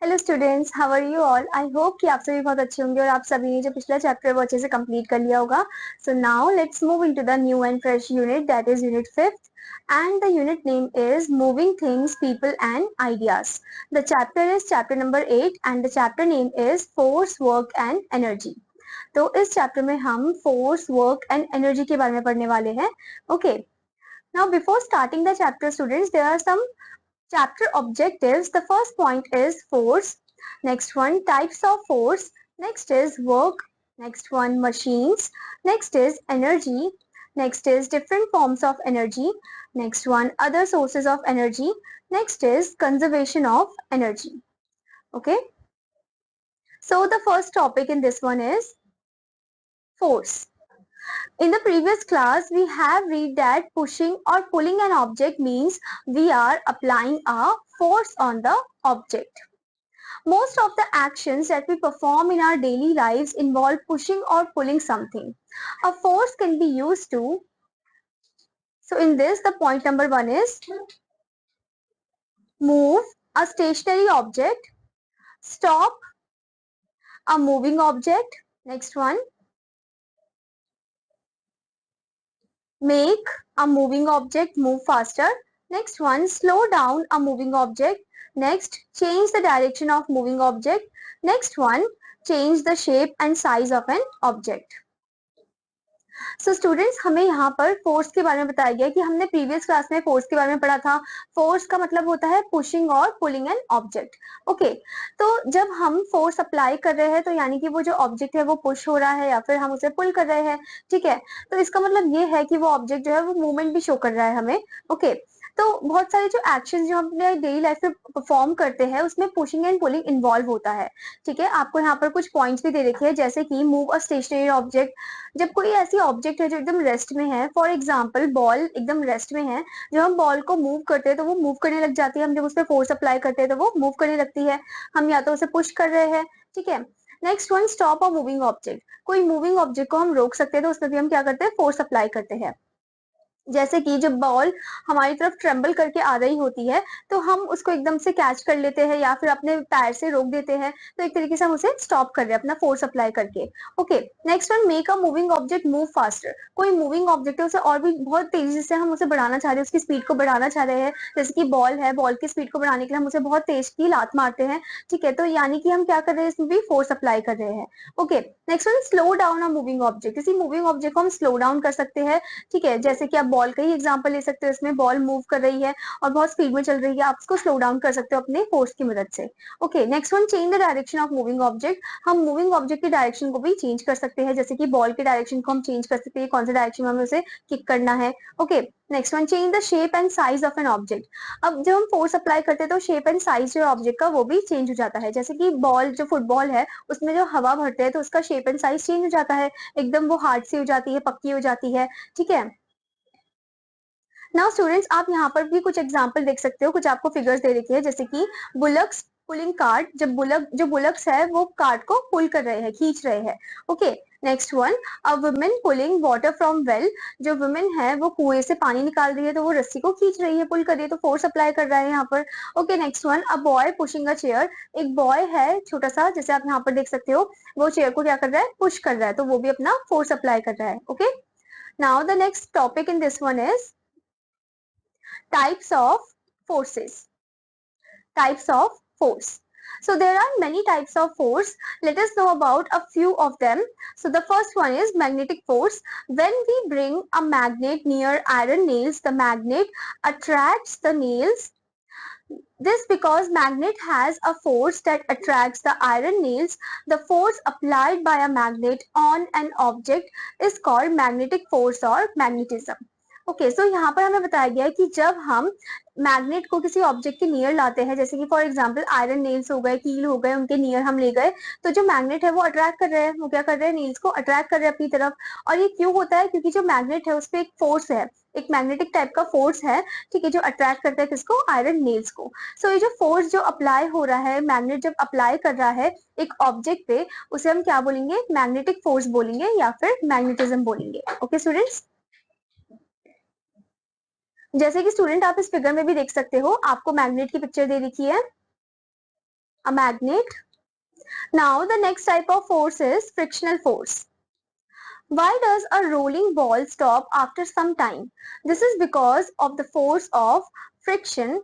Hello students, how are you all. I hope कि आप सभी बहुत अच्छे होंगे और आप सभी ने जो पिछला चैप्टर वो अच्छे से कंप्लीट कर लिया होगा। So now let's move into the new and fresh unit, that is unit fifth, and the unit name is moving things, people and ideas. The chapter is chapter number 8 and the chapter name is force, work and energy. तो इस chapter में हम force, work and energy के बारे में पढ़ने वाले हैं। Okay, now before starting the chapter students, there are some chapter objectives. The first point is force. Next one, types of force. Next is work. Next one, machines. Next is energy. Next is different forms of energy. Next one, other sources of energy. Next is conservation of energy. Okay. So the first topic in this one is force. In the previous class, we have read that pushing or pulling an object means we are applying a force on the object. Most of the actions that we perform in our daily lives involve pushing or pulling something. A force can be used to, so in this the point number one is move a stationary object, stop a moving object. Next one, make a moving object move faster. Next one, slow down a moving object. Next, change the direction of moving object. Next one, change the shape and size of an object. So students, हमें यहाँ पर force के बारे में बताया गया कि हमने प्रीवियस क्लास में फोर्स के बारे में पढ़ा था। फोर्स का मतलब होता है पुशिंग और पुलिंग एन ऑब्जेक्ट। ओके, तो जब हम फोर्स अप्लाई कर रहे हैं तो यानी कि वो जो ऑब्जेक्ट है वो पुश हो रहा है या फिर हम उसे पुल कर रहे हैं। ठीक है, तो इसका मतलब ये है कि वो ऑब्जेक्ट जो है वो मूवमेंट भी शो कर रहा है हमें। ओके, तो बहुत सारे जो एक्शन जो हम अपने डेली लाइफ में परफॉर्म करते हैं उसमें पुशिंग एंड पुलिंग इन्वॉल्व होता है। ठीक है, आपको यहाँ पर कुछ पॉइंट्स भी दे रखे हैं, जैसे कि मूव अ स्टेशनरी ऑब्जेक्ट। जब कोई ऐसी ऑब्जेक्ट है जो एकदम रेस्ट में है, फॉर एग्जाम्पल बॉल एकदम रेस्ट में है, जब हम बॉल को मूव करते हैं तो वो मूव करने लग जाती है। हम जब उस पर फोर्स अप्लाई करते हैं तो वो मूव करने लगती है। हम या तो उसे पुश कर रहे हैं। ठीक है, next one, stop a moving object. कोई मूविंग ऑब्जेक्ट को हम रोक सकते हैं तो उसमें भी हम क्या करते हैं, फोर्स अप्लाई करते हैं। जैसे कि जब बॉल हमारी तरफ ट्रेम्बल करके आ रही होती है तो हम उसको एकदम से कैच कर लेते हैं या फिर अपने पैर से रोक देते हैं, तो एक तरीके से हम उसे स्टॉप कर रहे हैं अपना फोर्स अप्लाई करके। Okay, next one, make a moving object move faster. कोई मूविंग ऑब्जेक्ट है उसे और भी बहुत तेजी से हम उसे बढ़ाना चाह रहे हैं, उसकी स्पीड को बढ़ाना चाह रहे हैं। जैसे कि बॉल है, बॉल की स्पीड को बढ़ाने के लिए हम उसे बहुत तेज की लात मारते हैं। ठीक है, तो यानी कि हम क्या कर रहे हैं, इसमें भी फोर्स अप्लाई कर रहे हैं। Okay, next one, slow down a moving object. किसी मूविंग ऑब्जेक्ट को हम स्लो डाउन कर सकते हैं। ठीक है, जैसे कि आप बॉल का ही एग्जांपल ले सकते हो, इसमें बॉल मूव कर रही है और बहुत स्पीड में चल रही है, आप उसको स्लो डाउन कर सकते हो अपने फोर्स की मदद से। Okay, next one, change the direction of moving object. हम मूविंग ऑब्जेक्ट की डायरेक्शन को भी चेंज कर सकते हैं, जैसे कि बॉल की डायरेक्शन को हम चेंज कर सकते हैं, कौन सा डायरेक्शन में हमें उसे किक करना है। Okay, next one, change the shape and size of an object. अब जब हम फोर्स अप्लाई करते हैं तो शेप एंड साइज जो ऑब्जेक्ट का वो भी चेंज हो जाता है। जैसे कि बॉल, जो फुटबॉल है उसमें जो हवा भरते हैं तो उसका शेप एंड साइज चेंज हो जाता है, एकदम वो हार्ड सी हो जाती है, पक्की हो जाती है। ठीक है, नाउ स्टूडेंट्स, आप यहाँ पर भी कुछ एग्जांपल देख सकते हो, कुछ आपको फिगर्स दे रखे हैं, जैसे कि बुलक्स पुलिंग कार्ट। जब बुलक्स है वो कार्ट को पुल कर रहे हैं, खींच रहे हैं। Okay, next one, a women pulling water from well. जो वुमेन है वो कुएं से पानी निकाल रही है तो वो रस्सी को खींच रही है, पुल कर रही है, तो फोर्स अप्लाई कर रहा है यहाँ पर। Okay, next one, a boy pushing a chair. एक बॉय है छोटा सा, जैसे आप यहाँ पर देख सकते हो, वो चेयर को क्या कर रहा है, पुश कर रहा है, तो वो भी अपना फोर्स अप्लाई कर रहा है। Okay, now the next topic in this one is types of forces. Types of force. So there are many types of force. Let us know about a few of them. So the first one is magnetic force. When we bring a magnet near iron nails, the magnet attracts the nails. This because magnet has a force that attracts the iron nails. The force applied by a magnet on an object is called magnetic force or magnetism. Okay, so यहाँ पर हमें बताया गया है कि जब हम magnet को किसी ऑब्जेक्ट के नियर लाते हैं, जैसे कि फॉर एग्जांपल आयरन नेल्स हो गए, कील हो गए, उनके नियर हम ले गए, तो जो मैग्नेट है वो अट्रैक्ट कर रहे हैं, वो क्या कर रहे हैं, नेल्स को अट्रैक्ट कर रहे हैं अपनी तरफ। और ये क्यों होता है, क्योंकि जो मैग्नेट है उस पर एक फोर्स है, एक मैग्नेटिक टाइप का फोर्स है। ठीक है, जो अट्रैक्ट करता है किसको, आयरन नेल्स को। सो ये जो फोर्स जो अप्लाई हो रहा है, मैग्नेट जब अप्लाई कर रहा है एक ऑब्जेक्ट पे, उसे हम क्या बोलेंगे, मैग्नेटिक फोर्स बोलेंगे या फिर मैग्नेटिज्म बोलेंगे। ओके स्टूडेंट्स, जैसे कि स्टूडेंट आप इस फिगर में भी देख सकते हो, आपको मैग्नेट की पिक्चर दे रखी है। a magnet. Now the next type of force is frictional force. Why does a rolling ball stop after some time? This is because of the force of friction.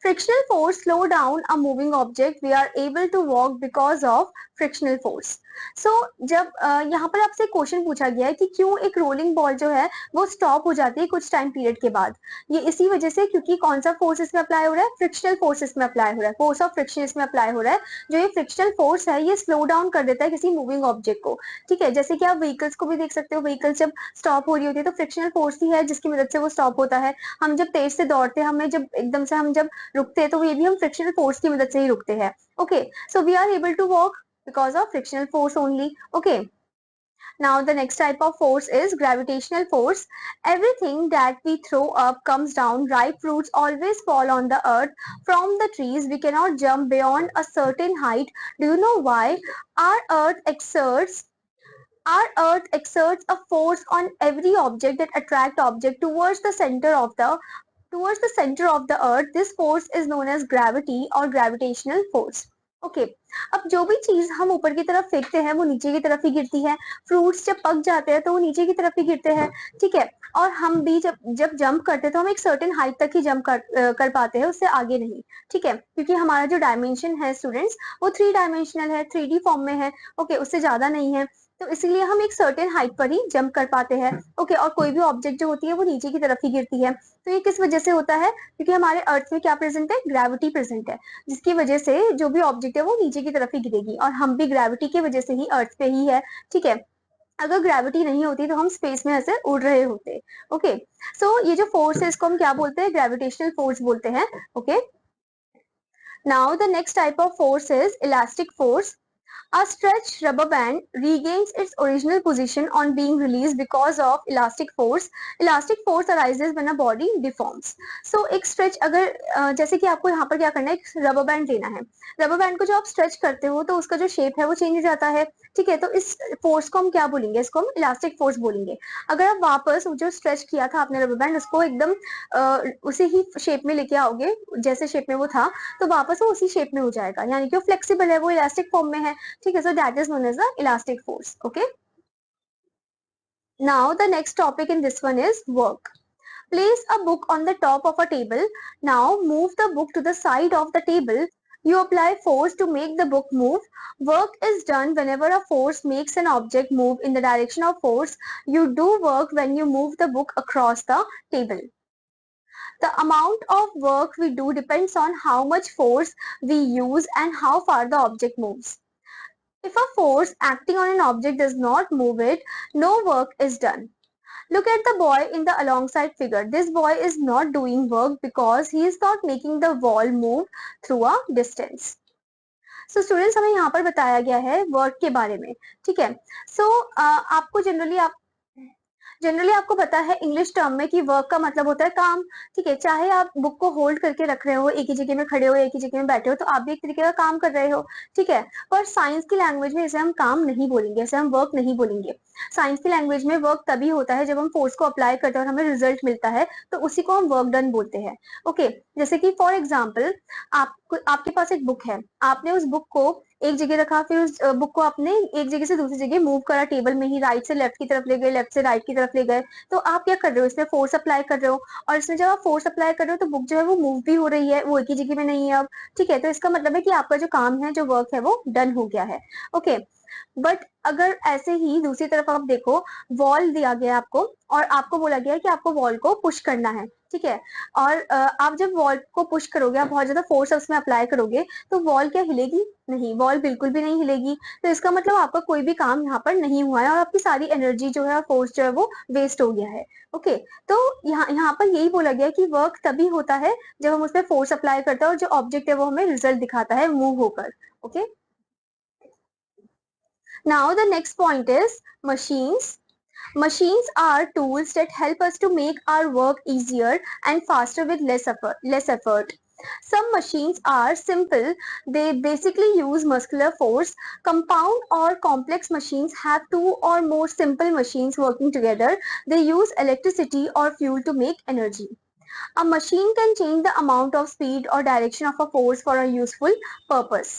Frictional force slow down a moving object. We are able to walk because of frictional force. So जब यहाँ पर आपसे question पूछा गया है कि क्यों एक रोलिंग बॉल जो है वो स्टॉप हो जाती है कुछ टाइम पीरियड के बाद, ये इसी वजह से क्योंकि कौन सा फोर्स इसमें अप्लाई हो रहा है, फ्रिक्शनल फोर्स इसमें अप्लाई हो रहा है, फोर्स ऑफ फ्रिक्शन इसमें अप्लाई हो रहा है। जो ये फ्रिक्शनल फोर्स है ये स्लो डाउन कर देता है किसी मूविंग ऑब्जेक्ट को। ठीक है, जैसे कि आप व्हीकल्स को भी देख सकते हो, व्हीकल्स जब स्टॉप हो रही होती है तो फ्रिक्शनल फोर्स ही है जिसकी मदद से वो स्टॉप होता है। हम जब तेज से दौड़ते हैं, हमें जब एकदम से हम जब रुकते हैं तो ये भी हम फ्रिक्शनल फोर्स की मदद से ही रुकते हैं। Okay, so we are able to walk because of frictional force only. Okay, now the next type of force is gravitational force. Everything that we throw up comes down. Ripe fruits always fall on the earth from the trees. We cannot jump beyond a certain height. Do you know why? our earth exerts our earth exerts a force on every object that attract object towards the center of the earth. This force is known as gravity or gravitational force. Okay okay. अब जो भी चीज हम ऊपर की तरफ फेंकते हैं वो नीचे की तरफ ही गिरती है। फ्रूट्स जब पक जाते हैं तो वो नीचे की तरफ ही गिरते हैं। ठीक है, और हम भी जब जब जंप करते हैं तो हम एक सर्टेन हाइट तक ही जंप कर पाते हैं, उससे आगे नहीं। ठीक है, क्योंकि हमारा जो डायमेंशन है स्टूडेंट्स वो 3 डायमेंशनल है, 3D फॉर्म में है। ओके, उससे ज्यादा नहीं है, तो इसलिए हम एक सर्टेन हाइट पर ही जंप कर पाते हैं। ओके, और कोई भी ऑब्जेक्ट जो होती है वो नीचे की तरफ ही गिरती है। तो ये किस वजह से होता है? क्योंकि हमारे अर्थ में क्या प्रेजेंट है? ग्रेविटी प्रेजेंट है, जिसकी वजह से जो भी ऑब्जेक्ट है वो नीचे की तरफ ही गिरेगी, और हम भी ग्रेविटी की वजह से ही अर्थ पे ही है। ठीक है, अगर ग्रेविटी नहीं होती तो हम स्पेस में ऐसे उड़ रहे होते। ओके, सो ये जो फोर्स है इसको हम क्या बोलते हैं? ग्रेविटेशनल फोर्स बोलते हैं। Okay, now the next type of force is elastic force. A stretched rubber band regains its original position on being released because of elastic force. Elastic force arises when a body deforms. So एक stretch अगर जैसे कि आपको यहाँ पर क्या करना है, एक रबर बैंड लेना है। रबर बैंड को जो आप स्ट्रेच करते हो तो उसका जो शेप है वो चेंज हो जाता है। ठीक है, तो इस फोर्स को हम क्या बोलेंगे? इसको हम इलास्टिक फोर्स बोलेंगे। अगर आप वापस जो स्ट्रेच किया था आपने रबर बैंड उसको एकदम उसी ही शेप में लेके आओगे जैसे शेप में वो था, तो वापस वो उसी शेप में हो जाएगा, यानी कि वो फ्लेक्सिबल है, वो इलास्टिक फॉर्म में है। ठीक है, so that is known as the elastic force. Okay, now the next topic in this one is work. Place a book on the top of a table. Now move the book to the side of the table. You apply force to make the book move. Work is done whenever a force makes an object move in the direction of force. You do work when you move the book across the table. The amount of work we do depends on how much force we use and how far the object moves. If a force acting on an object does not move it, no work is done. Look at the boy in the alongside figure. This boy is not doing work because he is not making the wall move through a distance. So students, हमें यहाँ पर बताया गया है work के बारे में। ठीक है, so आपको जनरली आपको पता है इंग्लिश टर्म में कि वर्क का मतलब होता है काम। ठीक है, चाहे आप बुक को होल्ड करके रख रहे हो, एक ही जगह में खड़े हो, एक ही जगह में बैठे हो, तो आप भी एक तरीके का काम कर रहे हो। ठीक है, पर साइंस की लैंग्वेज में इसे हम काम नहीं बोलेंगे, इसे हम वर्क नहीं बोलेंगे। साइंस की लैंग्वेज में वर्क तभी होता है जब हम फोर्स को अप्लाई करते हैं और हमें रिजल्ट मिलता है, तो उसी को हम वर्क डन बोलते हैं। ओके, जैसे कि फॉर एग्जाम्पल आपके पास एक बुक है, आपने उस बुक को एक जगह रखा, फिर उस बुक को आपने एक जगह से दूसरी जगह मूव करा, टेबल में ही राइट से लेफ्ट की तरफ ले गए, लेफ्ट से राइट की तरफ ले गए, तो आप क्या कर रहे हो? इसमें फोर्स अप्लाई कर रहे हो, और इसमें जब आप फोर्स अप्लाई कर रहे हो तो बुक जो है वो मूव भी हो रही है, वो एक ही जगह में नहीं है अब। ठीक है, तो इसका मतलब है कि आपका जो काम है, जो वर्क है, वो डन हो गया है। ओके, बट अगर ऐसे ही दूसरी तरफ आप देखो, वॉल दिया गया आपको और आपको बोला गया है कि आपको वॉल को पुश करना है। ठीक है, और आप जब वॉल को पुश करोगे, आप बहुत ज्यादा फोर्स उसमें अप्लाई करोगे, तो वॉल क्या हिलेगी? नहीं, वॉल बिल्कुल भी नहीं हिलेगी। तो इसका मतलब आपका कोई भी काम यहाँ पर नहीं हुआ है और आपकी सारी एनर्जी जो है, फोर्स जो है वो वेस्ट हो गया है। ओके, तो यहाँ पर यही बोला गया है कि वर्क तभी होता है जब हम उस पर फोर्स अप्लाई करते हैं और जो ऑब्जेक्ट है वो हमें रिजल्ट दिखाता है मूव होकर। Okay, now the next point is machines. Machines are tools that help us to make our work easier and faster with less effort. Some machines are simple. They basically use muscular force. Compound or complex machines have two or more simple machines working together. They use electricity or fuel to make energy. A machine can change the amount of speed or direction of a force for a useful purpose.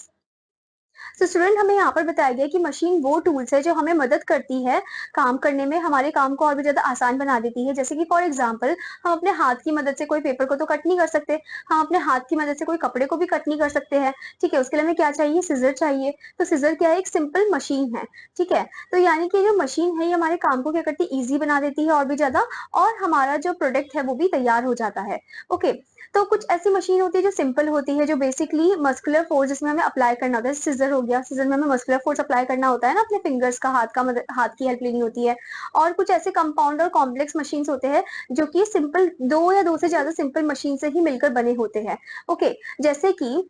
तो student हमें यहाँ पर बताया गया कि machine वो tools है जो हमें मदद करती है काम करने में, हमारे काम को और भी ज्यादा आसान बना देती है। जैसे कि फॉर एग्जांपल हम अपने हाथ की मदद से कोई पेपर को तो कट नहीं कर सकते, हम अपने हाथ की मदद से कोई कपड़े को भी कट नहीं कर सकते हैं। ठीक है, उसके लिए हमें क्या चाहिए, सिजर चाहिए। तो सिजर क्या है, एक सिंपल मशीन है। ठीक है, तो यानी कि जो मशीन है ये हमारे काम को क्या करती है, ईजी बना देती है और भी ज्यादा, और हमारा जो प्रोडक्ट है वो भी तैयार हो जाता है। ओके, तो कुछ ऐसी मशीन होती है जो सिंपल होती है, जो बेसिकली मस्कुलर फोर्स जिसमें हमें अप्लाई करना होता है। सिजर हो गया, सिजर में हमें मस्कुलर फोर्स अप्लाई करना होता है ना, अपने फिंगर्स का, हाथ का हाथ की हेल्प लेनी होती है। और कुछ ऐसे कंपाउंड और कॉम्प्लेक्स मशीन होते हैं जो कि सिंपल दो या दो से ज्यादा सिंपल मशीन से ही मिलकर बने होते हैं। ओके, जैसे कि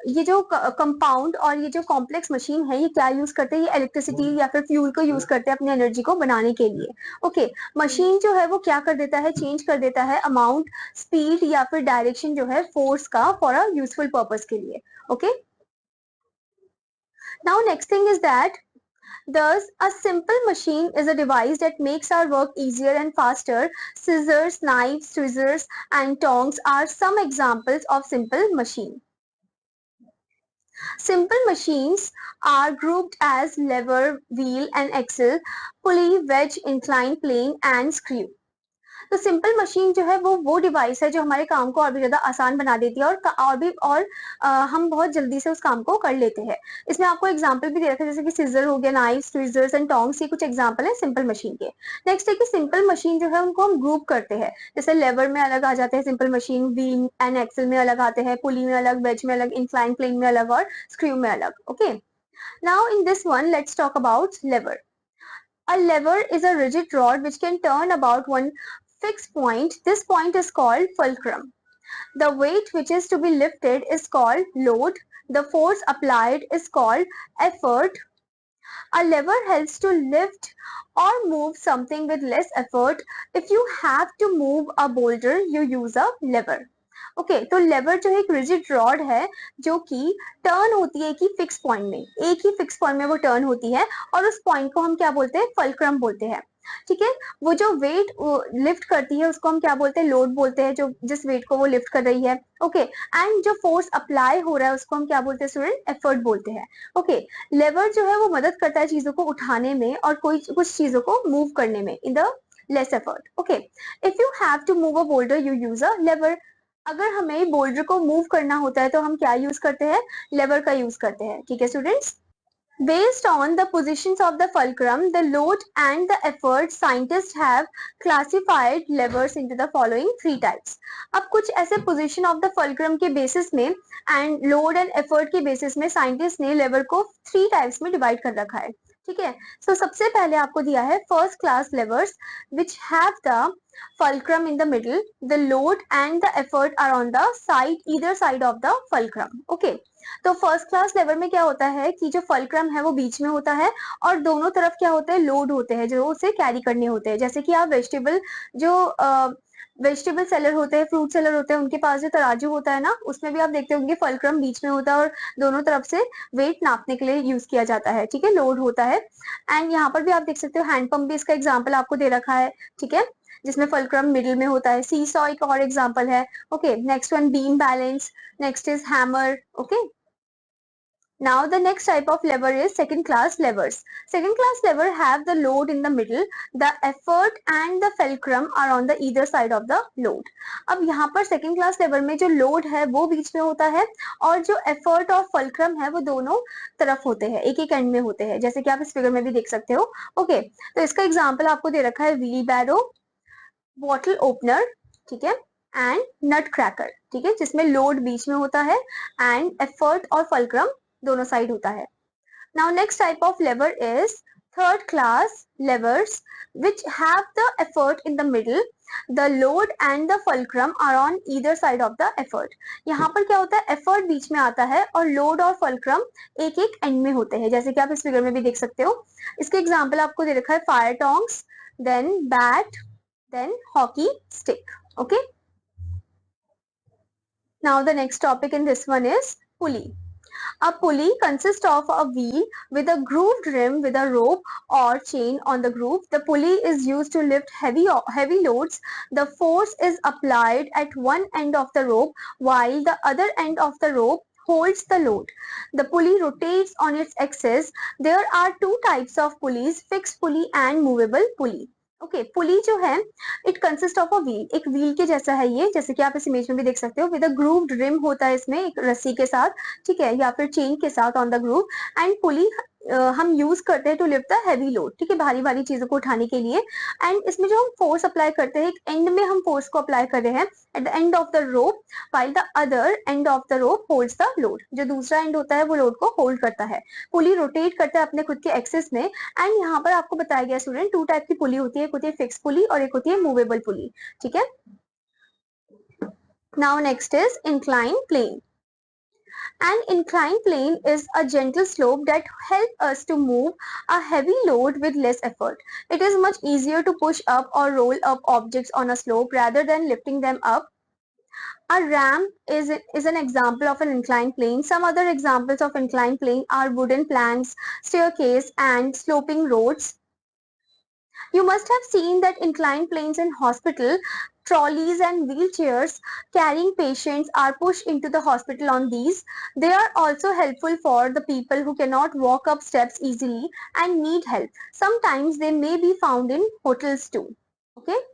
ये जो कंपाउंड और ये जो कॉम्प्लेक्स मशीन है ये क्या यूज करते हैं, ये इलेक्ट्रिसिटी या फिर फ्यूल को यूज करते हैं अपनी एनर्जी को बनाने के लिए। ओके, मशीन जो है वो क्या कर देता है, चेंज कर देता है अमाउंट, स्पीड या फिर डायरेक्शन जो है फोर्स का फॉर अ यूजफुल पर्पस के लिए। Okay, now next thing is that thus a simple machine is a device that makes our work easier and faster. Scissors, knives, tweezers and tongs are some examples of simple machine. Simple machines are grouped as lever, wheel and axle, pulley, wedge, incline plane and screw. तो simple machine जो है वो device है जो हमारे काम को और भी ज्यादा आसान बना देती है, और हम बहुत जल्दी से उस काम को कर लेते हैं। इसमें आपको एग्जांपल भी दे रखा है, जैसे कि सीजर हो गया, नाइफ्स, ट्विजर्स एंड टोंग्स, ये कुछ एग्जांपल है सिंपल मशीन के। नेक्स्ट है कि सिंपल मशीन जो है उनको हम ग्रुप करते हैं, जैसे लेवर में अलग आ जाते हैं simple machine, wheel and axle में अलग आते हैं, पुली में अलग, वेज में अलग, इंक्लाइन प्लेन में अलग और स्क्रू में अलग। Okay, now in this one let's talk about lever. A lever is a rigid rod which can turn about one fixed point. This point is called fulcrum. The weight which is to be lifted is called load. The force applied is called effort. A lever helps to lift or move something with less effort. If you have to move a boulder, you use a lever. Okay, तो लेवर जो है एक rigid rod है जो कि turn होती है कि फिक्स पॉइंट में, एक ही फिक्स पॉइंट में वो टर्न होती है, और उस पॉइंट को हम क्या बोलते हैं, फलक्रम बोलते हैं। ठीक है, वो जो वेट लिफ्ट करती है उसको हम क्या बोलते हैं, लोड बोलते हैं, जो जिस वेट को वो लिफ्ट कर रही है। ओके, एंड जो फोर्स अप्लाई हो रहा है उसको हम क्या बोलते हैं स्टूडेंट, एफर्ट बोलते हैं। ओके, लेवर जो है वो मदद करता है चीजों को उठाने में और कोई कुछ चीजों को मूव करने में in the less effort. Okay, if you have to move a boulder you use a lever. अगर हमें बोल्डर को मूव करना होता है तो हम क्या यूज करते हैं, लेवर का यूज करते हैं। ठीक है students, based on the positions of the fulcrum, the load and the effort, scientists have classified levers into the following three types. अब कुछ ऐसे position of the fulcrum के basis में and load and effort के basis में scientists ने lever को three types में divide कर रखा है। ठीक है, so सबसे पहले आपको दिया है first class levers which have the fulcrum in the middle, the load and the effort are on the side, either side of the fulcrum. Okay, तो फर्स्ट क्लास लेवल में क्या होता है कि जो फलक्रम है वो बीच में होता है और दोनों तरफ क्या होते हैं, लोड होते हैं जो उसे कैरी करने होते हैं। जैसे कि आप वेजिटेबल जो वेजिटेबल सेलर होते हैं, फ्रूट सेलर होते हैं, उनके पास जो तराजू होता है ना, उसमें भी आप देखते होंगे फलक्रम बीच में होता है और दोनों तरफ से वेट नापने के लिए यूज किया जाता है। ठीक है, लोड होता है। एंड यहाँ पर भी आप देख सकते हो हैंडपंप भी इसका एग्जाम्पल आपको दे रखा है। ठीक है, जिसमें फलक्रम मिडिल में होता है। सी सॉ एक और एग्जाम्पल है। Okay, next one beam balance, next is hammer. Okay, now the next type of lever is second class levers. Second class lever have the load in the middle, the effort and the fulcrum are on the either side of the load. अब यहाँ पर second class lever में जो load है वो बीच में होता है और जो effort और fulcrum है वो दोनों तरफ होते हैं, एक एक एंड में होते हैं, जैसे कि आप इस फिगर में भी देख सकते हो। ओके, तो इसका एग्जाम्पल आपको दे रखा है व्हील बैरो, बॉटल ओपनर, ठीक है, एंड नट क्रैकर। ठीक है, जिसमें लोड बीच में होता है एंड एफर्ट और फलक्रम दोनों साइड होता है। Now next type of lever is third class levers which have the effort in the middle, the load and the fulcrum are on either side of the effort. यहाँ पर क्या होता है, effort बीच में आता है और लोड और फलक्रम एक एक एंड में होते हैं, जैसे कि आप इस फिगर में भी देख सकते हो। इसके एग्जाम्पल आपको दे रखा है fire tongs, then bat, then hockey stick. Okay, now the next topic in this one is pulley. A pulley consists of a wheel with a grooved rim with a rope or chain on the groove. The pulley is used to lift heavy loads. The force is applied at one end of the rope while the other end of the rope holds the load. The pulley rotates on its axis. There are two types of pulleys, fixed pulley and movable pulley. Okay pulley जो है it consist of a wheel, एक wheel के जैसा है ये, जैसे कि आप इस इमेज में भी देख सकते हो, विद अ ग्रूव्ड रिम होता है इसमें एक रस्सी के साथ, ठीक है, या फिर चेन के साथ on the groove. And pulley हम यूज करते हैं to lift the heavy load, ठीक है, भारी भारी चीजों को उठाने के लिए। एंड इसमें जो हम फोर्स अप्लाई करते हैं, एक एंड में हम फोर्स को अप्लाई कर रहे हैं at the end of the rope, while the other end of the rope holds the load। जो दूसरा एंड होता है वो लोड को होल्ड करता है। पुली रोटेट करता है अपने खुद के एक्सिस में। एंड यहाँ पर आपको बताया गया स्टूडेंट, टू टाइप की पुली होती है, एक होती है फिक्स पुली और एक होती है मूवेबल पुली, ठीक है। Now next is incline plane. An inclined plane is a gentle slope that helps us to move a heavy load with less effort. It is much easier to push up or roll up objects on a slope rather than lifting them up. A ramp is an example of an inclined plane. Some other examples of inclined plane are wooden planks, staircase, and sloping roads. You must have seen that inclined planes in hospital. Trolleys and wheelchairs carrying patients are pushed into the hospital on these. They are also helpful for the people who cannot walk up steps easily and need help. Sometimes they may be found in hotels too. Okay.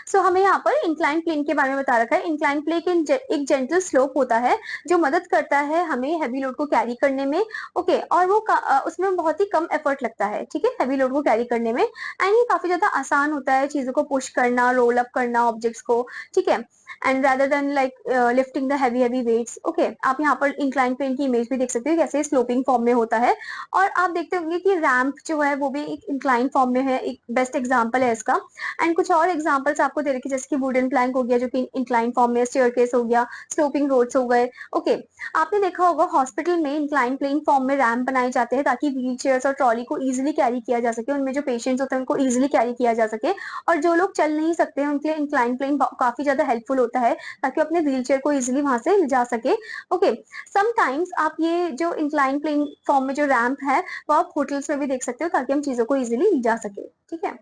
सो हमें यहाँ पर incline plane के बारे में बता रखा है। Incline plane एक जेंटल स्लोप होता है जो मदद करता है हमें हैवी लोड को कैरी करने में, ओके, और वो उसमें बहुत ही कम एफर्ट लगता है, ठीक है, हैवी लोड को कैरी करने में। एंड ये काफी ज्यादा आसान होता है चीजों को पुश करना, रोल अप करना ऑब्जेक्ट्स को, ठीक है, and rather than like lifting the heavy weights. Okay, आप यहाँ पर इंक्लाइन प्लेन की इमेज भी देख सकते हो कैसे स्लोपिंग फॉर्म में होता है। और आप देखते होंगे कि रैंप जो है वो भी एक इंक्लाइन फॉर्म में है, एक बेस्ट एग्जाम्पल है इसका। एंड कुछ और एग्जांपल्स आपको दे रखी, जैसे कि वुडन प्लैंक हो गया जो कि इंक्लाइन फॉर्म में, स्टेयरकेस हो गया, स्लोपिंग रोड्स हो गए। ओके, आपने देखा होगा हॉस्पिटल में इंक्लाइन प्लेन फॉर्म में रैंप बनाए जाते हैं ताकि व्हील चेयर्स और ट्रॉली को इजिली कैरी किया जा सके, उनमें जो पेशेंट्स होते हैं उनको इजिली कैरी किया जा सके। और जो लोग चल नहीं सकते हैं उनके लिए इंक्लाइन प्लेन काफी ज्यादा हेल्पफुल होता है ताकि अपने व्हील चेयर को इजिली वहां से जा सके। ओके, समटाइम्स आप ये जो इंक्लाइन प्लेन फॉर्म में जो रैंप है वो आप होटल्स में भी देख सकते हो ताकि हम चीजों को इजिली जा सके, ठीक है।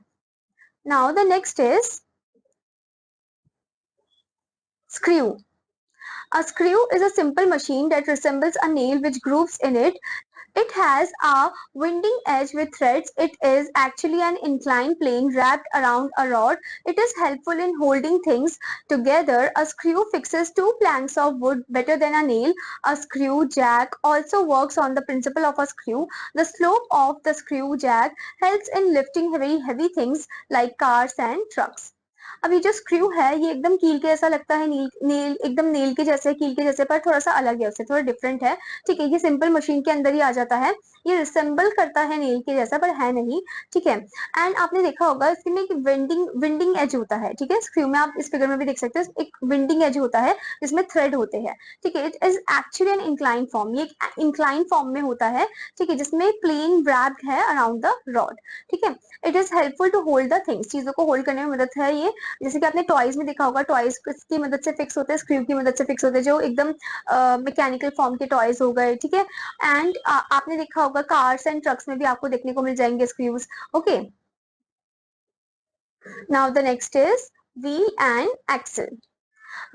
Now the next is screw. A screw is a simple machine that resembles a nail with grooves in it. It has a winding edge with threads. It is actually an inclined plane wrapped around a rod. It is helpful in holding things together. A screw fixes two planks of wood better than a nail. A screw jack also works on the principle of a screw. The slope of the screw jack helps in lifting very heavy things like cars and trucks. अब ये जो screw है ये एकदम कील के जैसा लगता है, नील एकदम नेल के जैसे, कील के जैसे, पर थोड़ा सा अलग है, उससे थोड़ा डिफरेंट है, ठीक है। ये सिंपल मशीन के अंदर ही आ जाता है, ये रिसेंबल करता है नेल के जैसा पर है नहीं, ठीक है। एंड आपने देखा होगा इसमें एक विंडिंग एज होता है, ठीक है, स्क्रू में आप इस फिगर में भी देख सकते हो एक विंडिंग एज होता है जिसमें थ्रेड होते हैं, ठीक है। It is actually an incline form, ये एक इंक्लाइन फॉर्म में होता है, ठीक है, जिसमें प्लेन रैप्ड है अराउंड द रॉड, ठीक है। It is helpful to hold the things, चीजों को होल्ड करने में मदद है ये। जैसे कि आपने टॉयज में देखा होगा, टॉयज की मदद से फिक्स होते हैं, स्क्रू की मदद से फिक्स होते हैं, जो एकदम मैकेनिकल फॉर्म के टॉयज हो गए, ठीक है। एंड आपने देखा होगा कार्स एंड ट्रक्स में भी आपको देखने को मिल जाएंगे screws. Okay, now the next is wheel and axle.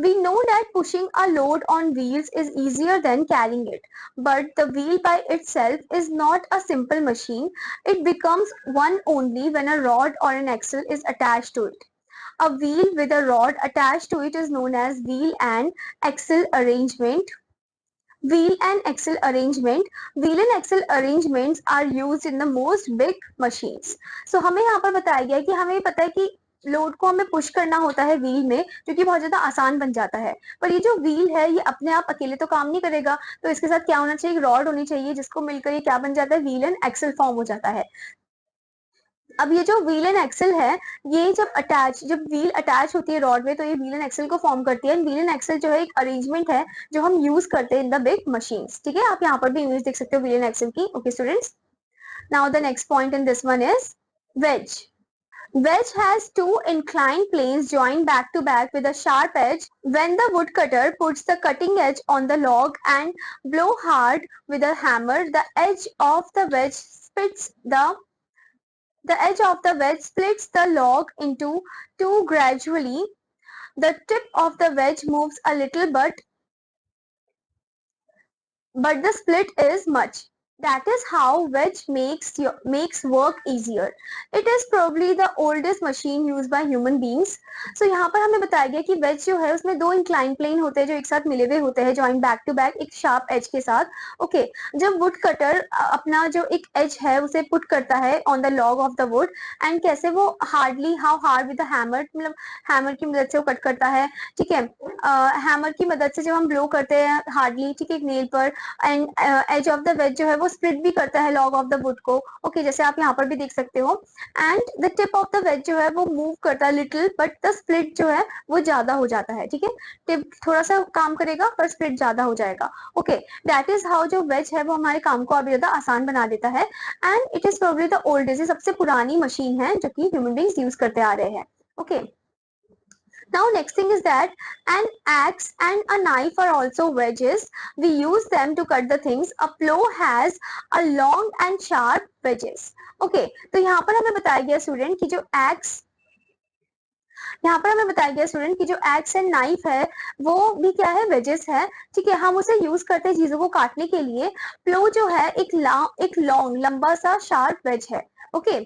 We know that pushing a load on wheels is easier than carrying it, but the wheel by itself is not a simple machine. It becomes one only when a rod or an axle is attached to it. A wheel with a rod attached to it is known as wheel and axle arrangement. Wheel and axle arrangement. Wheel and axle arrangements are used in the most big machines. So हमें यहाँ पर बताया गया है कि हमें पता है कि लोड को हमें पुश करना होता है व्हील में, जो कि बहुत ज्यादा आसान बन जाता है। पर ये जो व्हील है ये अपने आप अकेले तो काम नहीं करेगा, तो इसके साथ क्या होना चाहिए, एक रॉड होनी चाहिए जिसको मिलकर ये क्या बन जाता है, व्हील एंड एक्सल फॉर्म हो जाता है। अब ये जो व्हील एंड एक्सल है, ये जब व्हील अटैच होती है रॉड में तो ये व्हील एंड एक्सल को फॉर्म करती है। व्हील एंड एक्सल जो है एक अरेंजमेंट है जो हम यूज करते हैं इन द बिग मशीन्स, ठीक है। आप यहाँ पर भी इमेज देख सकते हो व्हील एंड एक्सल की। Okay students, now the next point in this one is wedge. Wedge has two inclined planes joined back to back with a sharp edge. When the woodcutter puts the cutting edge on the log and blow hard with a hammer, the edge of the wedge splits the log into two gradually. The tip of the wedge moves a little, but the split is much. That is how wedge makes work easier. It is probably the oldest machine used by human beings. So यहाँ पर हमें बताया गया कि wedge जो है उसमें दो inclined plane होते हैं जो एक साथ मिले हुए होते हैं joined back to back एक sharp edge के साथ. Okay, जब wood cutter अपना जो एक edge है उसे put करता है on the log of the wood and कैसे वो how hard with the hammer मतलब hammer की मदद से वो कट करता है. ठीक है, हैमर की मदद से जब हम ब्लो करते हैं हार्डली, ठीक है, एक नेल पर, and edge of the wedge जो है वो स्प्लिट भी करता है लॉग ऑफ द वुड को. ओके, जैसे आप यहाँ पर भी देख सकते हो. And the tip of the wedge जो है वो मूव करता है लिटिल, बट द स्प्लिट जो है वो ज्यादा हो जाता है. ठीक है, टिप थोड़ा सा काम करेगा पर स्प्लिट ज्यादा हो जाएगा. ओके, दैट इज हाउ जो वेज है वो हमारे काम को अभी ज्यादा आसान बना देता है. And it is probably the oldest, सबसे पुरानी मशीन है जो कि ह्यूमन बींग्स यूज करते आ रहे हैं. Okay, now next thing is that an axe and a knife are also wedges. We use them to cut the things. A plow has a long and sharp wedges. Okay, तो यहाँ पर हमें बताया गया student कि जो axe कि जो एक्स एंड नाइफ है वो भी क्या है, वेजेस है. ठीक है, हम उसे यूज करते हैं चीजों को काटने के लिए. प्लो जो है एक लॉन्ग लंबा सा शार्प वेज है. ओके,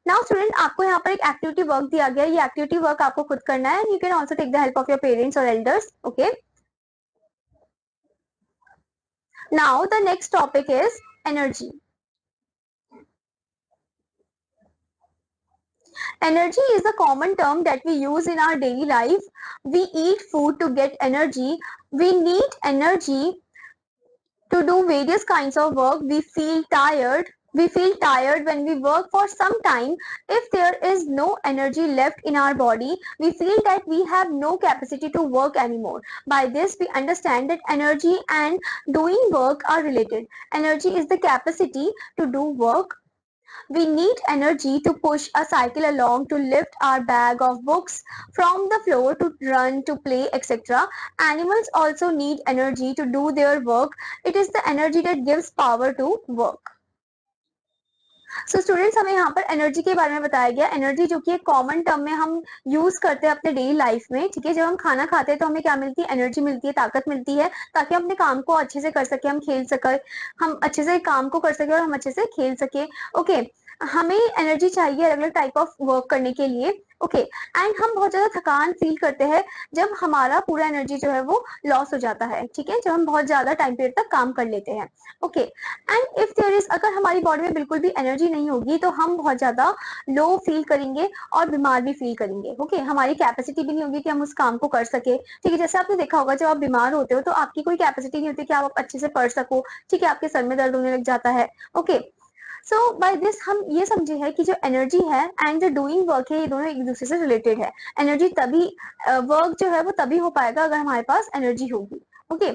नाउ स्टूडेंट आपको यहाँ पर एक एक्टिविटी वर्क दिया गया है. ये एक्टिविटी वर्क आपको खुद करना है. You can also take the help of your parents और elders. Okay, now the next topic is energy. Energy is a common term that we use in our daily life. We eat food to get energy. We need energy to do various kinds of work. We feel tired. We feel tired when we work for some time. If there is no energy left in our body, we feel that we have no capacity to work anymore. By this, we understand that energy and doing work are related. Energy is the capacity to do work. We need energy to push a cycle along, to lift our bag of books from the floor, to run, to play, etc. Animals also need energy to do their work. It is the energy that gives power to work. So students हमें यहाँ पर energy के बारे में बताया गया. Energy जो कि एक कॉमन टर्म में हम यूज करते हैं अपने डेली लाइफ में. ठीक है, जब हम खाना खाते हैं तो हमें क्या मिलती है, एनर्जी मिलती है, ताकत मिलती है, ताकि हम अपने काम को अच्छे से कर सके, हम खेल सके, हम अच्छे से काम को कर सके और हम अच्छे से खेल सके. ओके, हमें एनर्जी चाहिए अलग अलग टाइप ऑफ वर्क करने के लिए. ओके, एंड हम बहुत ज्यादा थकान फील करते हैं जब हमारा पूरा एनर्जी जो है वो लॉस हो जाता है. ठीक है, जब हम बहुत ज्यादा टाइम पीरियड तक काम कर लेते हैं. Okay, and if there is, अगर हमारी बॉडी में बिल्कुल भी एनर्जी नहीं होगी तो हम बहुत ज्यादा लो फील करेंगे और बीमार भी फील करेंगे. ओके, हमारी कैपेसिटी भी नहीं होगी कि हम उस काम को कर सके. ठीक है, जैसे आपने देखा होगा जब आप बीमार होते हो तो आपकी कोई कैपेसिटी नहीं होती कि आप अच्छे से पढ़ सको. ठीक है, आपके सर में दर्द होने लग जाता है. ओके, सो बाय दिस हम ये समझे है कि जो एनर्जी है एंड जो डूइंग वर्क है ये दोनों एक दूसरे से रिलेटेड है. एनर्जी तभी वर्क जो है वो तभी हो पाएगा अगर हमारे पास एनर्जी होगी. ओके,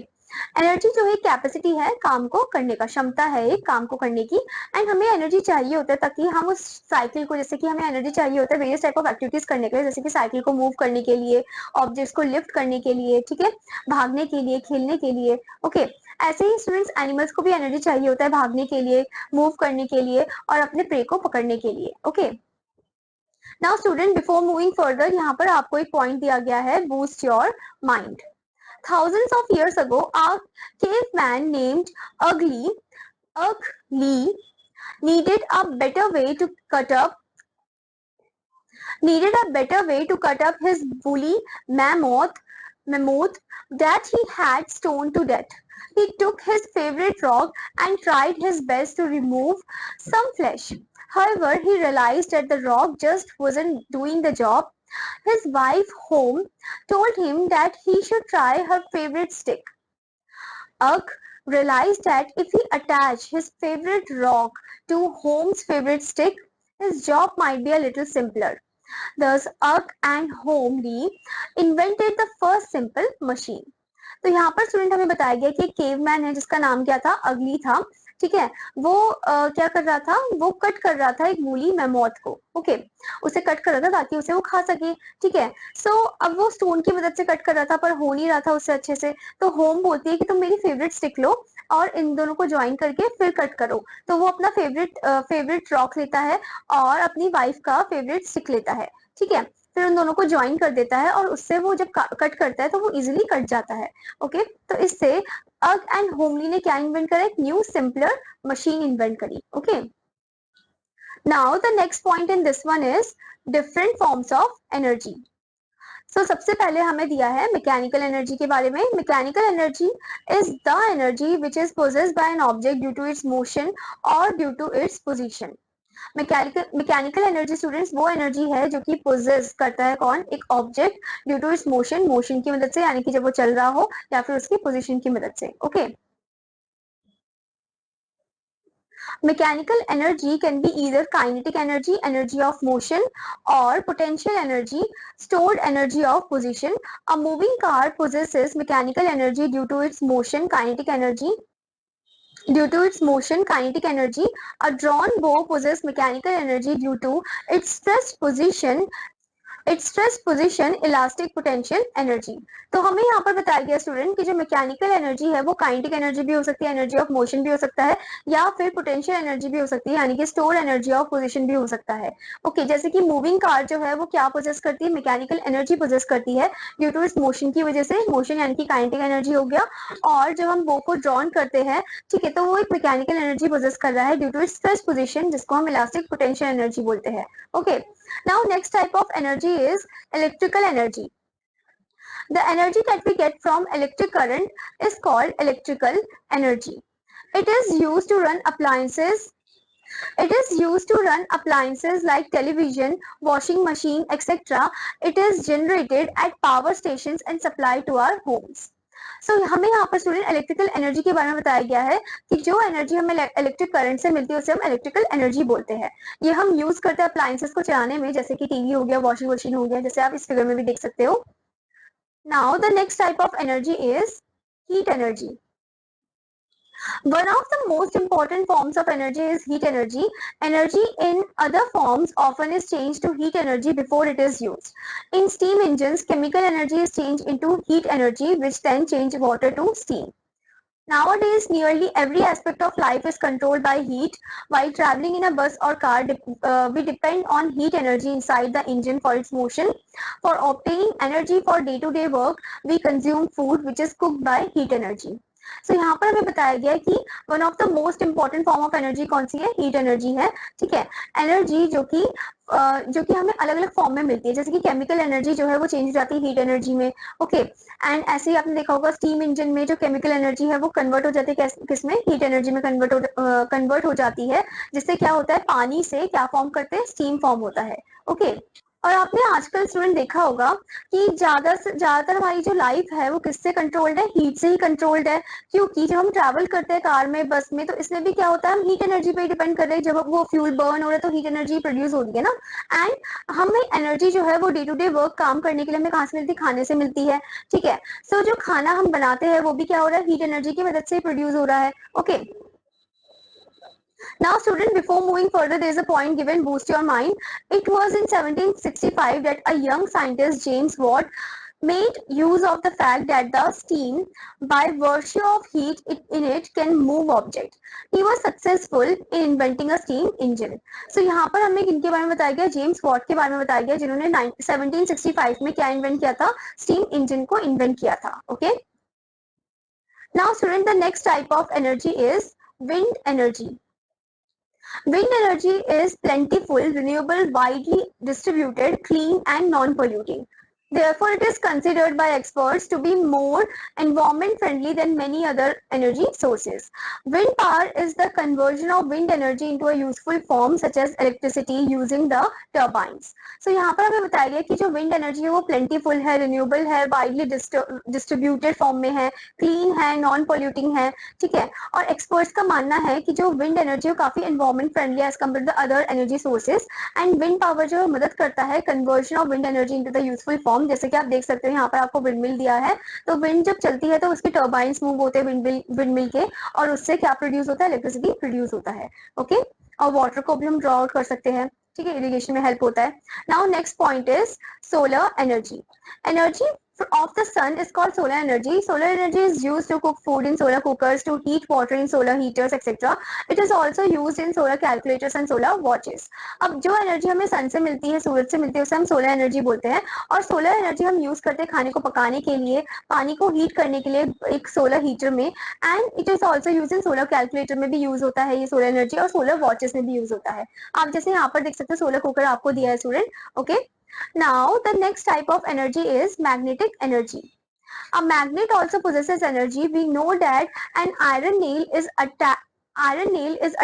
एनर्जी जो है कैपेसिटी है काम को करने का, क्षमता है एक काम को करने की. एंड हमें एनर्जी चाहिए होता है ताकि हम उस साइकिल को, जैसे कि हमें एनर्जी चाहिए होता है वेरियस टाइप ऑफ एक्टिविटीज करने के लिए, जैसे कि साइकिल को मूव करने के लिए, ऑब्जेक्ट्स को लिफ्ट करने के लिए, ठीक है, भागने के लिए, खेलने के लिए. ओके, ऐसे ही स्टूडेंट्स एनिमल्स को भी एनर्जी चाहिए होता है भागने के लिए, मूव करने के लिए और अपने प्रे को पकड़ने के लिए. Okay, now student before moving further यहाँ पर आपको एक पॉइंट दिया गया है, boost your mind. Thousands of years ago, a caveman named Ugly needed a better way to cut up his woolly mammoth that he had stoned to death. He took his favorite rock and tried his best to remove some flesh. However, he realized that the rock just wasn't doing the job. His wife, Home, told him that he should try her favorite stick. Ugg realized that if he attached his favorite rock to Home's favorite stick, his job might be a little simpler. Thus, Ugg and Home invented the first simple machine. तो यहाँ पर student हमें बताया गया कि एक caveman है जिसका नाम क्या था, अगली था. ठीक है, वो क्या कर रहा था, वो कट कर रहा था एक वूली मैमोथ को, ओके, उसे कट कर रहा था ताकि उसे वो खा सके, ठीक है। सो अब वो स्टोन की मदद से कट कर रहा था पर हो नहीं रहा था उससे अच्छे से, तो होम बोलती है कि तुम मेरी फेवरेट स्टिक लो और इन दोनों को ज्वाइन करके फिर कट करो। तो वो अपना फेवरेट रॉक लेता है और अपनी वाइफ का फेवरेट स्टिक लेता है, ठीक है, फिर उन दोनों को ज्वाइन कर देता है और उससे वो जब कट करता है तो वो इजिली कट जाता है, ओके। तो इससे अग एंड होमली ने क्या इन्वेंट करा, एक न्यू सिंपलर मशीन इन्वेंट करी, okay. Now the next point in this one is different forms of energy. So सबसे पहले हमें दिया है मैकेनिकल एनर्जी के बारे में। Mechanical energy is the energy which is possessed by an object due to its motion और due to its position. Mechanical energy students वो एनर्जी है जो कि पोजेस करता है कौन, एक object due to its motion की मदद से, यानी कि जब वो चल रहा हो या फिर उसकी पोजीशन की मदद से, okay. Mechanical energy can be either kinetic energy, energy of motion, or potential energy, stored energy of position. A moving car possesses mechanical energy due to its motion, kinetic energy. Due to its motion, kinetic energy. A drawn bow possesses mechanical energy due to its stressed position, elastic potential energy. तो हमें यहाँ पर बताया गया student कि जो mechanical energy है वो काइनेटिक एनर्जी भी हो सकती है, एनर्जी ऑफ मोशन भी हो सकता है, या फिर पोटेंशियल एनर्जी भी हो सकती है, यानी कि स्टोर एनर्जी ऑफ पोजीशन भी हो सकता है, ओके। जैसे कि मूविंग कार जो है वो क्या पोजेस करती है, मैकेनिकल एनर्जी पोजेस करती है ड्यू टू इस मोशन की वजह से, मोशन यानी कि काइनेटिक एनर्जी हो गया। और जब हम बो को ड्रॉन करते हैं, ठीक है, तो वो एक मैकेनिकल एनर्जी पोजेस कर रहा है due to its stress position, जिसको हम इलास्टिक पोटेंशियल एनर्जी बोलते हैं, okay. Now next type of energy is electrical energy. The energy that we get from electric current is called electrical energy. It is used to run appliances. It is used to run appliances like television, washing machine, etc. It is generated at power stations and supplied to our homes. सो हमें यहाँ पर student electrical energy के बारे में बताया गया है कि जो एनर्जी हमें इलेक्ट्रिक करंट से मिलती है उसे हम इलेक्ट्रिकल एनर्जी बोलते हैं। ये हम यूज करते हैं अप्लायंसेस को चलाने में, जैसे कि टीवी हो गया, वॉशिंग मशीन हो गया, जैसे आप इस फिगर में भी देख सकते हो। Now the next type of energy is heat energy. One of the most important forms of energy is heat energy. Energy in other forms often is changed to heat energy before it is used. In steam engines, chemical energy is changed into heat energy, which then change water to steam. Nowadays, nearly every aspect of life is controlled by heat. While traveling in a bus or car, we depend on heat energy inside the engine for its motion. For obtaining energy for day-to-day work, we consume food which is cooked by heat energy. So यहाँ पर हमें बताया गया है कि one of the most important form of energy कौन सी है, heat energy है, ठीक है। एनर्जी जो कि हमें अलग अलग फॉर्म में मिलती है, जैसे कि केमिकल एनर्जी जो है वो चेंज हो जाती है हीट एनर्जी में, ओके। एंड ऐसे ही आपने देखा होगा स्टीम इंजन में जो केमिकल एनर्जी है वो कन्वर्ट हो जाती है किसमें, हीट एनर्जी में कन्वर्ट हो जाती है, जिससे क्या होता है, पानी से क्या फॉर्म करते हैं, स्टीम फॉर्म होता है, ओके। और आपने आजकल स्टूडेंट देखा होगा कि ज्यादातर हमारी जो लाइफ है वो किससे कंट्रोल्ड है, हीट से ही कंट्रोल्ड है, क्योंकि जब हम ट्रैवल करते हैं कार में, बस में, तो इसमें भी क्या होता है, हम हीट एनर्जी पे डिपेंड कर रहे हैं। जब वो फ्यूल बर्न हो रहा है तो हीट एनर्जी प्रोड्यूस हो रही है ना। एंड हमें एनर्जी जो है वो डे टू डे वर्क काम करने के लिए हमें कहाँ से मिलती है, खाने से मिलती है, ठीक है। सो जो खाना हम बनाते हैं वो भी क्या हो रहा है, हीट एनर्जी की मदद से प्रोड्यूस हो रहा है, okay. Now student, before moving further, there is a point given, boost your mind. It was in 1765 that a young scientist, James Watt, made use of the fact that the steam, by virtue of heat in it, can move object. He was successful in inventing a steam engine. So यहाँ पर हमें किनके बारे में बताया गया, James Watt के बारे में बताया गया, जिन्होंने 1765 में क्या इन्वेंट किया था, स्टीम इंजन को इन्वेंट किया था, okay. Now student, the next type of energy is wind energy. Wind energy is plentiful, renewable, widely distributed, clean and non-polluting. Therefore, it is considered by experts to be more environment friendly than many other energy sources. Wind power is the conversion of wind energy into a useful form such as electricity using the turbines. So यहाँ पर हमें बताया गया कि जो wind energy है वो plentiful है, renewable है, widely distributed form में है, clean है, non-polluting है, ठीक है। और experts का मानना है कि जो wind energy है काफी environment friendly है as compared to the other energy sources, and wind power जो मदद करता है conversion of wind energy into the useful form, form, जैसे कि आप देख सकते हो यहाँ पर आपको विंडमिल दिया है, तो विंड जब चलती है तो उसके टर्बाइंस मूव होते हैं विंडमिल के, और उससे क्या प्रोड्यूस होता है, इलेक्ट्रिसिटी प्रोड्यूस होता है। ओके, और वाटर को भी हम ड्रॉ आउट कर सकते हैं, ठीक है, इरिगेशन में हेल्प होता है। Now next point is solar energy. Energy of the sun is called solar energy. Solar energy is used to cook food in solar cookers, to heat water in solar heaters, etc. It is also used in solar calculators and solar watches. अब जो energy हमें सन से मिलती है, सूरज से मिलती है, उसे हम सोलर एनर्जी बोलते हैं। और सोलर एनर्जी हम यूज करते हैं खाने को पकाने के लिए, पानी को हीट करने के लिए एक सोलर हीटर में, and it is also use in solar calculator में भी यूज होता है ये सोलर एनर्जी, और सोलर वॉचेस में भी यूज होता है। आप जैसे यहाँ पर देख सकते हैं सोलर कुकर आपको दिया है student. Okay, now the next type of energy is magnetic energy. A magnet also possesses energy. We know that an iron nail is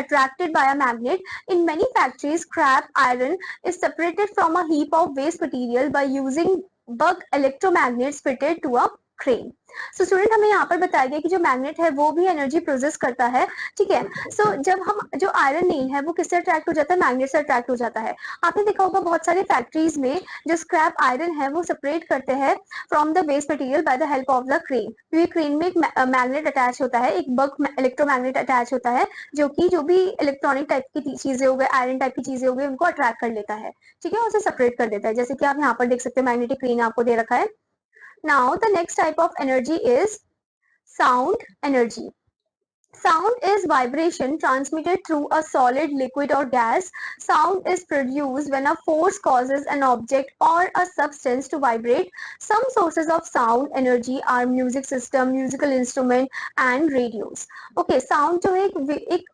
attracted by a magnet. In many factories, scrap iron is separated from a heap of waste material by using buck electromagnets fitted to a crane. So student हमें यहाँ पर बताया गया कि जो magnet है वो भी एनर्जी प्रोड्यूस करता है, ठीक है। सो जब हम जो आयरन नेल है वो किससे अट्रैक्ट हो जाता है, मैग्नेट से अट्रैक्ट हो जाता है। आपने देखा होगा बहुत सारे फैक्ट्रीज में जो स्क्रैप आयरन है वो सेपरेट करते हैं from the waste material by the help of the crane, क्योंकि क्रेन में एक मैग्नेट अटैच होता है, एक बक इलेक्ट्रोमैग्नेट अटैच होता है, जो कि जो भी इलेक्ट्रॉनिक टाइप की चीजें हो गई, आयरन टाइप की चीजें हो गई, उनको अट्रैक्ट कर लेता है, ठीक है, उसे सेपरेट कर देता है, जैसे कि आप यहाँ पर देख सकते हैं मैग्नेटिक क्रेन आपको दे रखा है। Now the next type of energy is sound energy. Sound is vibration transmitted through a solid, liquid or gas. Sound is produced when a force causes an object or a substance to vibrate. Some sources of sound energy are music system, musical instrument and radios. Okay, sound जो एक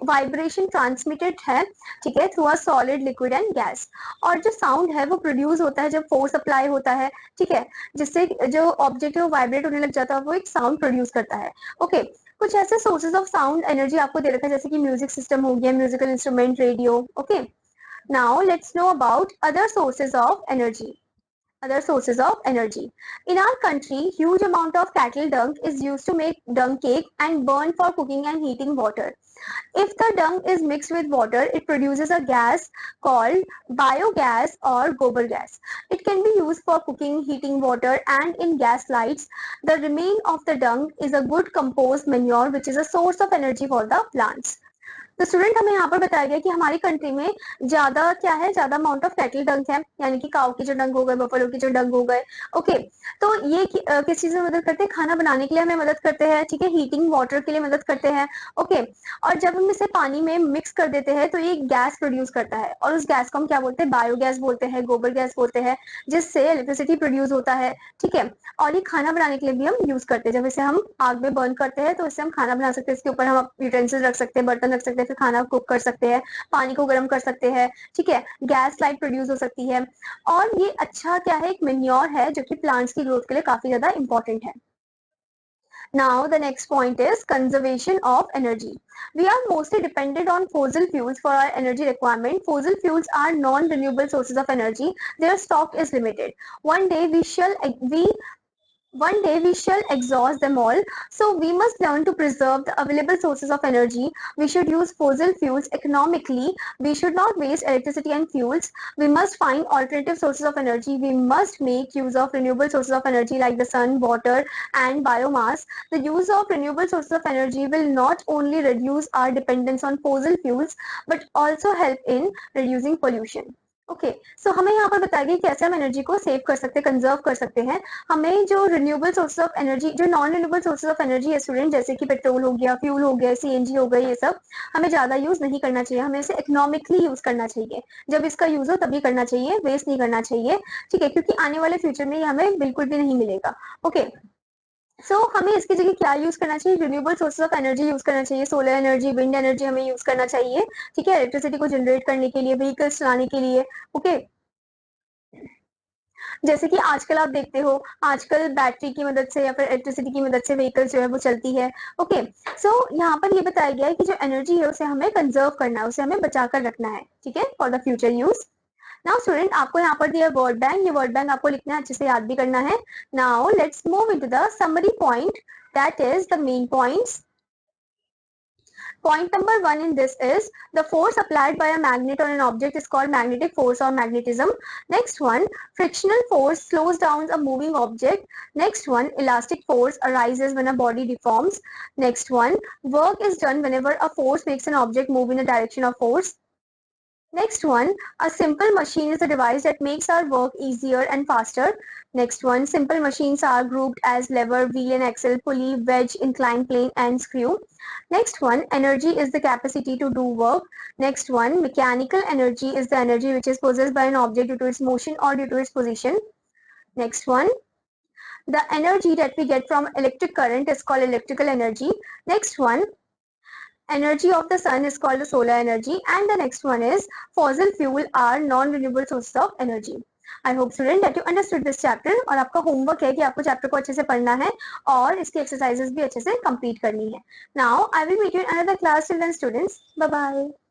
vibration transmitted है, ठीक है, through a solid, liquid and gas. और जो sound है वो produce होता है जब फोर्स अप्लाई होता है, ठीक है, जिससे जो ऑब्जेक्ट है वो वाइब्रेट होने लग जाता है, वो एक साउंड प्रोड्यूस करता है। ओके, कुछ ऐसे सोर्सेज ऑफ साउंड एनर्जी आपको दे रखा है, जैसे कि म्यूजिक सिस्टम हो गया, musical instrument, radio. Okay, now let's know about other sources of energy. Other sources of energy. In our country, huge amount of cattle dung is used to make dung cake and burned for cooking and heating water. If the dung is mixed with water, it produces a gas called biogas or gobar gas. It can be used for cooking, heating water and in gas lights. The remain of the dung is a good compost manure which is a source of energy for the plants. तो student हमें यहाँ पर बताया गया कि हमारी country में ज्यादा क्या है, ज्यादा अमाउंट ऑफ कैटल डंग है, यानी कि काऊ के जो डंग हो गए, बफलो के जो डंग हो गए। ओके, तो ये किस चीज में मदद करते हैं, खाना बनाने के लिए हमें मदद करते हैं, ठीक है, हीटिंग वाटर के लिए मदद करते हैं। ओके, और जब हम इसे पानी में मिक्स कर देते हैं तो ये गैस प्रोड्यूस करता है, और उस गैस को हम क्या बोलते हैं, बायोगैस बोलते हैं, गोबर गैस बोलते हैं, जिससे इलेक्ट्रिसिटी प्रोड्यूस होता है, ठीक है। और ये खाना बनाने के लिए भी हम यूज करते हैं, जब इसे हम आग में बर्न करते हैं तो इससे हम खाना बना सकते हैं, इसके ऊपर हम यूटेंसिल्स रख सकते हैं, बर्तन रख सकते हैं, फिर खाना कुक कर सकते हैं, पानी को गर्म कर सकते हैं, ठीक है, गैस लाइट प्रोड्यूस हो सकती है। और ये अच्छा क्या है, एक मेन्योर है जो कि प्लांट्स की ग्रोथ के लिए काफी ज्यादा इंपॉर्टेंट है। Now the next point is conservation of energy. We are mostly dependent on fossil fuels for our energy requirement. Fossil fuels are non-renewable sources of energy. Their stock is limited. One day we shall exhaust them all, so we must learn to preserve the available sources of energy. We should use fossil fuels economically. We should not waste electricity and fuels. We must find alternative sources of energy. We must make use of renewable sources of energy like the sun, water, and biomass. The use of renewable sources of energy will not only reduce our dependence on fossil fuels, but also help in reducing pollution. Okay, so हमें यहाँ पर बताया गया कैसे हम energy को save कर सकते हैं, कंजर्व कर सकते हैं। हमें जो रिन्यूएबल सोर्सेज ऑफ एनर्जी, जो non renewable sources of energy है स्टूडेंट, जैसे कि पेट्रोल हो गया, फ्यूल हो गया, सीएनजी हो गई, ये सब हमें ज्यादा यूज नहीं करना चाहिए, हमें इसे इकोनॉमिकली यूज करना चाहिए। जब इसका यूज हो तभी करना चाहिए, वेस्ट नहीं करना चाहिए, ठीक है, क्योंकि आने वाले फ्यूचर में ये हमें बिल्कुल भी नहीं मिलेगा। ओके, सो हमें इसकी जगह क्या यूज करना चाहिए, renewable sources of energy use करना चाहिए, सोलर एनर्जी, विंड एनर्जी हमें यूज करना चाहिए, ठीक है, इलेक्ट्रिसिटी को जनरेट करने के लिए, व्हीकल्स चलाने के लिए। ओके, जैसे कि आजकल आप देखते हो, आजकल बैटरी की मदद से या फिर इलेक्ट्रिसिटी की मदद से व्हीकल जो है वो चलती है। ओके, सो यहाँ पर ये बताया गया है कि जो एनर्जी है उसे हमें कंजर्व करना है, उसे हमें बचा कर रखना है, ठीक है, for the future use. Now student आपको यहाँ पर दिया वर्ड बैंक, ये वर्ड बैंक आपको लिखना है, अच्छे से याद भी करना है। Now let's move into the summary point, that is the main points. Point number 1 in this is the force applied by a magnet on an object is called magnetic force or magnetism. Next one, frictional force slows down a moving object. Next one, elastic force arises when a body deforms. Next one, work is done whenever a force makes an object move in the direction of force. Next one, a simple machine is a device that makes our work easier and faster. Next one, simple machines are grouped as lever, wheel and axle, pulley, wedge, inclined plane and screw. Next one, energy is the capacity to do work. Next one, mechanical energy is the energy which is possessed by an object due to its motion or due to its position. Next one, the energy that we get from electric current is called electrical energy. Next one, energy of the sun is called the solar energy, and the next one is fossil fuel are non-renewable sources of energy. I hope student that you understood this chapter और आपका homework है कि आपको chapter को अच्छे से पढ़ना है और इसकी एक्सरसाइजेस भी अच्छे से कंप्लीट करनी है. Now I will meet you in another class. Till then students, bye bye.